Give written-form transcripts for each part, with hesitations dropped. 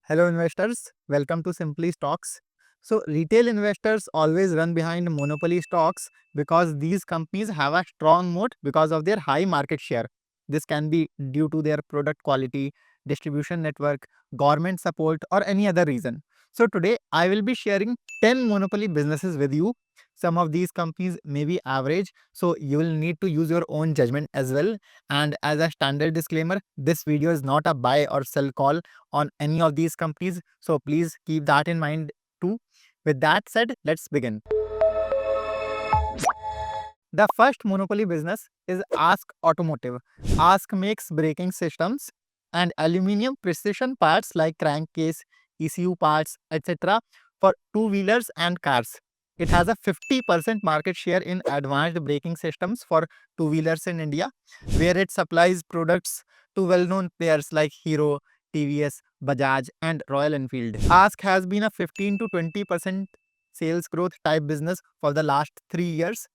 Hello, investors. Welcome to Simply Stocks. So, retail investors always run behind monopoly stocks because these companies have a strong moat because of their high market share. This can be due to their product quality, distribution network, government support, or any other reason. So, today I will be sharing 10 monopoly businesses with you. Some of these companies may be average, so you will need to use your own judgment as well. And as a standard disclaimer, this video is not a buy or sell call on any of these companies. So please keep that in mind too. With that said, let's begin. The first monopoly business is Ask Automotive. Ask makes braking systems and aluminium precision parts like crankcase, ECU parts, etc. for two-wheelers and cars. It has a 50% market share in advanced braking systems for two-wheelers in India, where it supplies products to well-known players like Hero, TVS, Bajaj, and Royal Enfield. Ask has been a 15 to 20% sales growth type business for the last 3 years,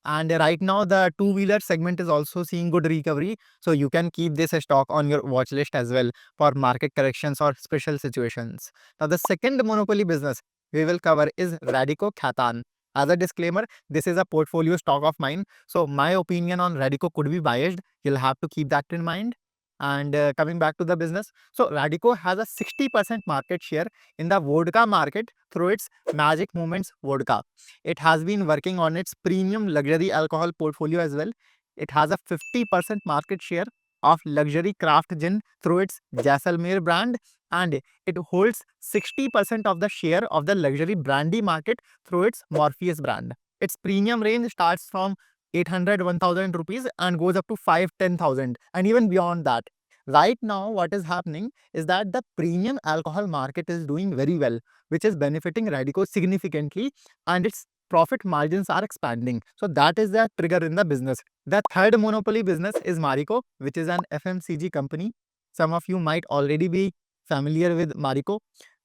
and right now, the two-wheeler segment is also seeing good recovery. So you can keep this stock on your watch list as well for market corrections or special situations. Now, the second monopoly business we will cover is Radico Khaitan. As a disclaimer, this is a portfolio stock of mine. So my opinion on Radico could be biased. You'll have to keep that in mind. And coming back to the business, so Radico has a 60% market share in the vodka market through its Magic Moments vodka. It has been working on its premium luxury alcohol portfolio as well. It has a 50% market share of luxury craft gin through its Jaisalmer brand, and it holds 60% of the share of the luxury brandy market through its Morpheus brand. Its premium range starts from 800 1000 rupees and goes up to 5 10,000 and even beyond that. Right now, what is happening is that the premium alcohol market is doing very well, which is benefiting Radico significantly, and its profit margins are expanding. So that is the trigger in the business. The third monopoly business is Marico, which is an FMCG company. Some of you might already be familiar with Marico.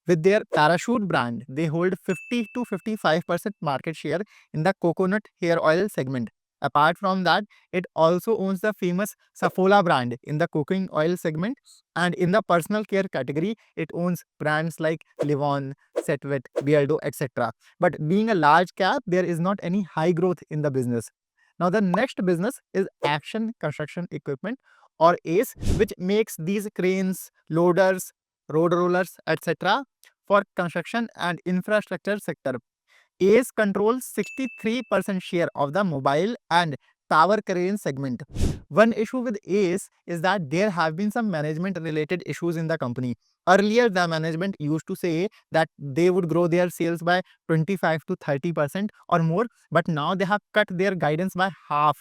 With their Parachute brand, they hold 50 to 55% market share in the coconut hair oil segment. Apart from that, it also owns the famous Safola brand in the cooking oil segment, and in the personal care category, it owns brands like Livon, Setwet, Beardo, etc. But being a large cap, there is not any high growth in the business. Now, the next business is Action Construction Equipment, or ACE, which makes these cranes, loaders, road rollers, etc. for construction and infrastructure sector. ACE controls 63% share of the mobile and tower crane segment. One issue with ACE is that there have been some management related issues in the company. Earlier, the management used to say that they would grow their sales by 25 to 30% or more, but now they have cut their guidance by half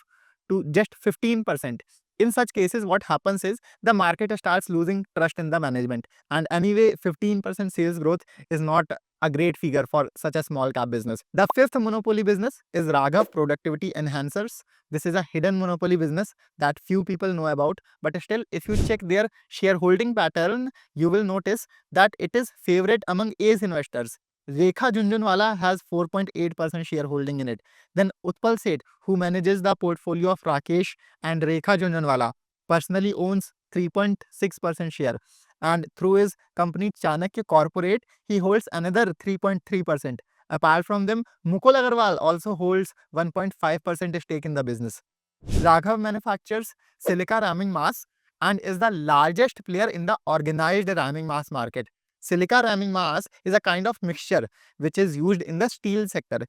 to just 15%. In such cases, what happens is the market starts losing trust in the management. And anyway, 15% sales growth is not a great figure for such a small cap business. The fifth monopoly business is Raghav Productivity Enhancers. This is a hidden monopoly business that few people know about, but still, if you check their shareholding pattern, you will notice that it is favorite among ACE investors. Rekha Junjunwala has 4.8% shareholding in it. Then Utpal Seth, who manages the portfolio of Rakesh and Rekha Junjunwala, personally owns 3.6% share. And through his company Chanakya Corporate, he holds another 3.3%. Apart from them, Mukul Agarwal also holds 1.5% stake in the business. Raghav manufactures silica ramming mass and is the largest player in the organized ramming mass market. Silica ramming mass is a kind of mixture which is used in the steel sector.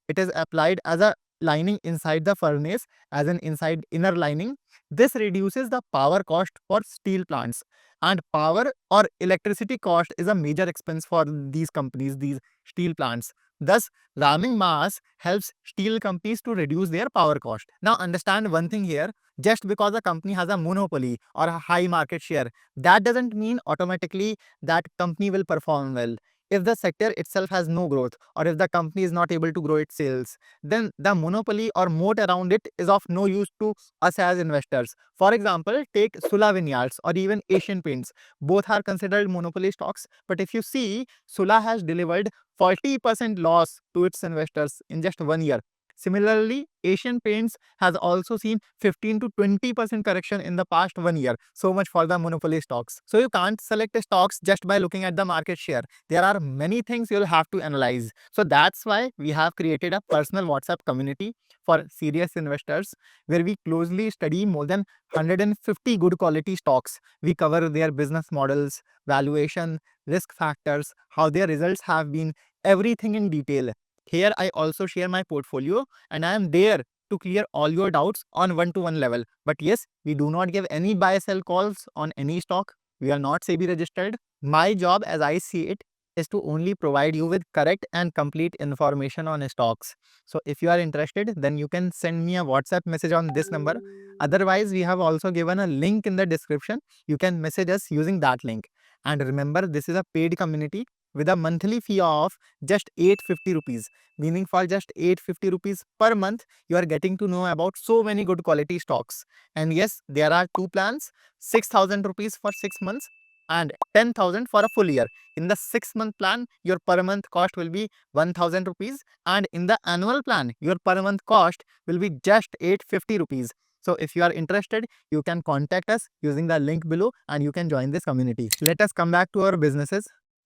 It is applied as a lining inside the furnace as an inside inner lining. This reduces the power cost for steel plants, and power or electricity cost is a major expense for these companies, these steel plants. Thus, ramming mass helps steel companies to reduce their power cost. Now, understand one thing here, just because a company has a monopoly or a high market share, that doesn't mean automatically that company will perform well. If the sector itself has no growth, or if the company is not able to grow its sales, then the monopoly or moat around it is of no use to us as investors. For example, take Sula Vineyards or even Asian Paints. Both are considered monopoly stocks, but if you see, Sula has delivered 40% loss to its investors in just 1 year. Similarly, Asian Paints has also seen 15 to 20% correction in the past 1 year. So much for the monopoly stocks. So you can't select stocks just by looking at the market share. There are many things you'll have to analyze. So that's why we have created a personal WhatsApp community for serious investors where we closely study more than 150 good quality stocks. We cover their business models, valuation, risk factors, how their results have been, everything in detail. Here I also share my portfolio and I am there to clear all your doubts on one-to-one level. But yes, we do not give any buy sell calls on any stock. We are not SEBI registered. My job as I see it is to only provide you with correct and complete information on stocks. So if you are interested, then you can send me a WhatsApp message on this number. Otherwise, we have also given a link in the description. You can message us using that link. And remember, this is a paid community with a monthly fee of just 850 rupees, meaning for just 850 rupees per month, you are getting to know about so many good quality stocks. And yes, there are two plans, 6,000 rupees for 6 months and 10,000 for a full year. In the 6-month plan, your per month cost will be 1,000 rupees, and in the annual plan, your per month cost will be just 850 rupees. So if you are interested, you can contact us using the link below and you can join this community. Let us come back to our businesses.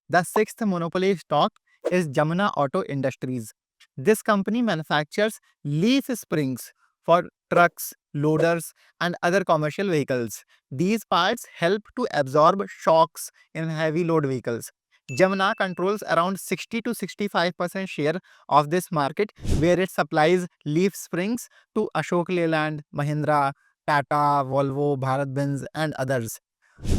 The sixth monopoly stock is Jamna Auto Industries. This company manufactures leaf springs for trucks, loaders, and other commercial vehicles. These parts help to absorb shocks in heavy load vehicles. Jamna controls around 60 to 65% share of this market, where it supplies leaf springs to Ashok Leyland, Mahindra, Tata, Volvo, Bharat Benz, and others.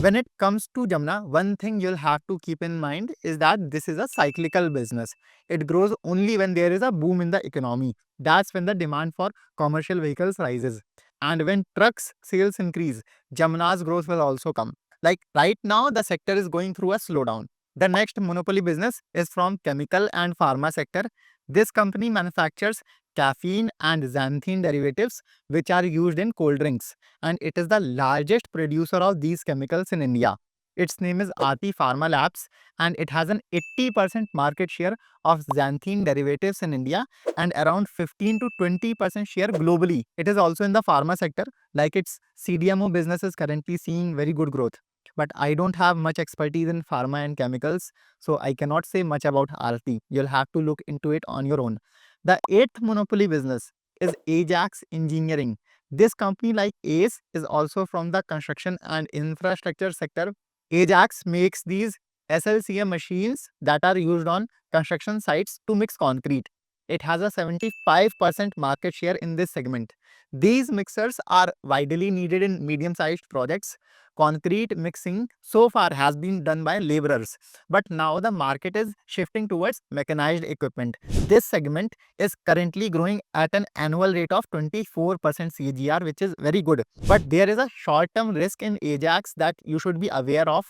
When it comes to Jamna, one thing you'll have to keep in mind is that this is a cyclical business. It grows only when there is a boom in the economy. That's when the demand for commercial vehicles rises. And when trucks sales increase, Jamna's growth will also come. Like right now, the sector is going through a slowdown. The next monopoly business is from chemical and pharma sector. This company manufactures caffeine and xanthine derivatives which are used in cold drinks, and it is the largest producer of these chemicals in India. Its name is Aarti Pharma Labs and it has an 80% market share of xanthine derivatives in India and around 15 to 20% share globally. It is also in the pharma sector, like its CDMO business is currently seeing very good growth. But I don't have much expertise in pharma and chemicals, so I cannot say much about Aarti. You'll have to look into it on your own. The eighth monopoly business is Ajax Engineering. This company, like ACE, is also from the construction and infrastructure sector. Ajax makes these SLCM machines that are used on construction sites to mix concrete. It has a 75% market share in this segment. These mixers are widely needed in medium-sized projects. Concrete mixing so far has been done by laborers, but now the market is shifting towards mechanized equipment. This segment is currently growing at an annual rate of 24% CAGR, which is very good. But there is a short-term risk in Ajax that you should be aware of.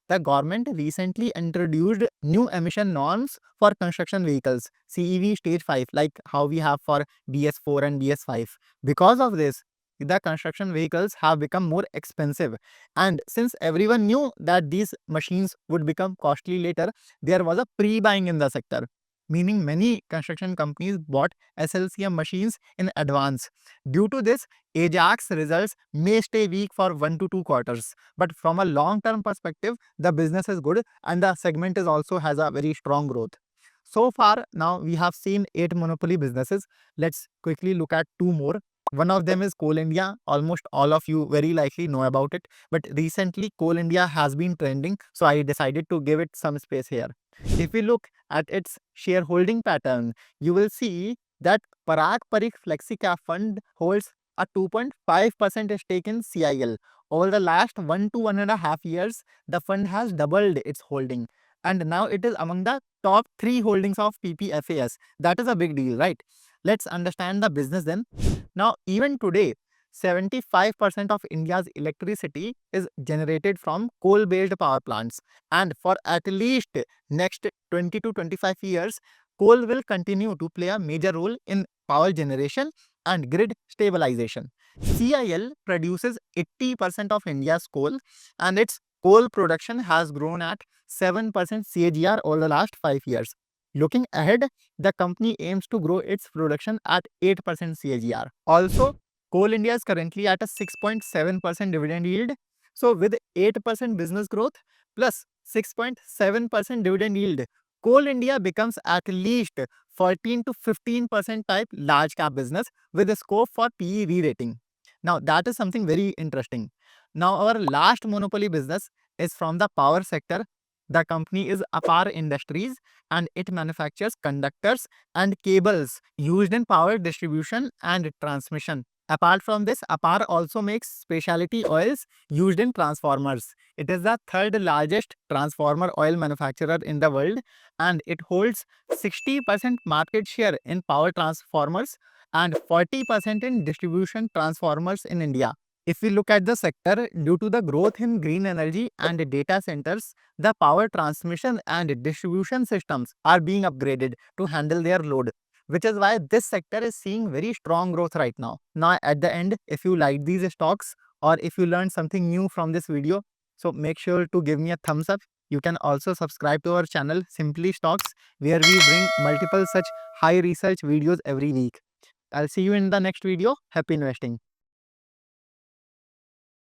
The government recently introduced new emission norms for construction vehicles, CEV stage 5, like how we have for BS4 and BS5. Because of this, the construction vehicles have become more expensive. And since everyone knew that these machines would become costly later, there was a pre-buying in the sector, meaning many construction companies bought SLCM machines in advance. Due to this, Ajax results may stay weak for 1 to 2 quarters. But from a long-term perspective, the business is good and the segment is also has a very strong growth. So far, now we have seen 8 monopoly businesses. Let's quickly look at 2 more. One of them is Coal India. Almost all of you very likely know about it. But recently, Coal India has been trending, so I decided to give it some space here. If we look at its shareholding pattern, you will see that Parag Parikh FlexiCap Fund holds a 2.5% stake in CIL. Over the last 1 to 1.5 years, the fund has doubled its holding. And now it is among the top 3 holdings of PPFAS. That is a big deal, right? Let's understand the business then. Now, even today, 75% of India's electricity is generated from coal-based power plants. And for at least next 20 to 25 years, coal will continue to play a major role in power generation and grid stabilization. CIL produces 80% of India's coal and its coal production has grown at 7% CAGR over the last 5 years. Looking ahead, the company aims to grow its production at 8% CAGR. Also, Coal India is currently at a 6.7% dividend yield. So, with 8% business growth plus 6.7% dividend yield, Coal India becomes at least 14 to 15% type large cap business with a scope for PE re-rating. Now, that is something very interesting. Now, our last monopoly business is from the power sector. The company is Apar Industries and it manufactures conductors and cables used in power distribution and transmission. Apart from this, Apar also makes specialty oils used in transformers. It is the third largest transformer oil manufacturer in the world and it holds 60% market share in power transformers and 40% in distribution transformers in India. If we look at the sector, due to the growth in green energy and data centers, the power transmission and distribution systems are being upgraded to handle their load, which is why this sector is seeing very strong growth right now. Now, at the end, if you like these stocks or if you learned something new from this video, so make sure to give me a thumbs up. You can also subscribe to our channel Simply Stocks, where we bring multiple such high research videos every week. I'll see you in the next video. Happy investing.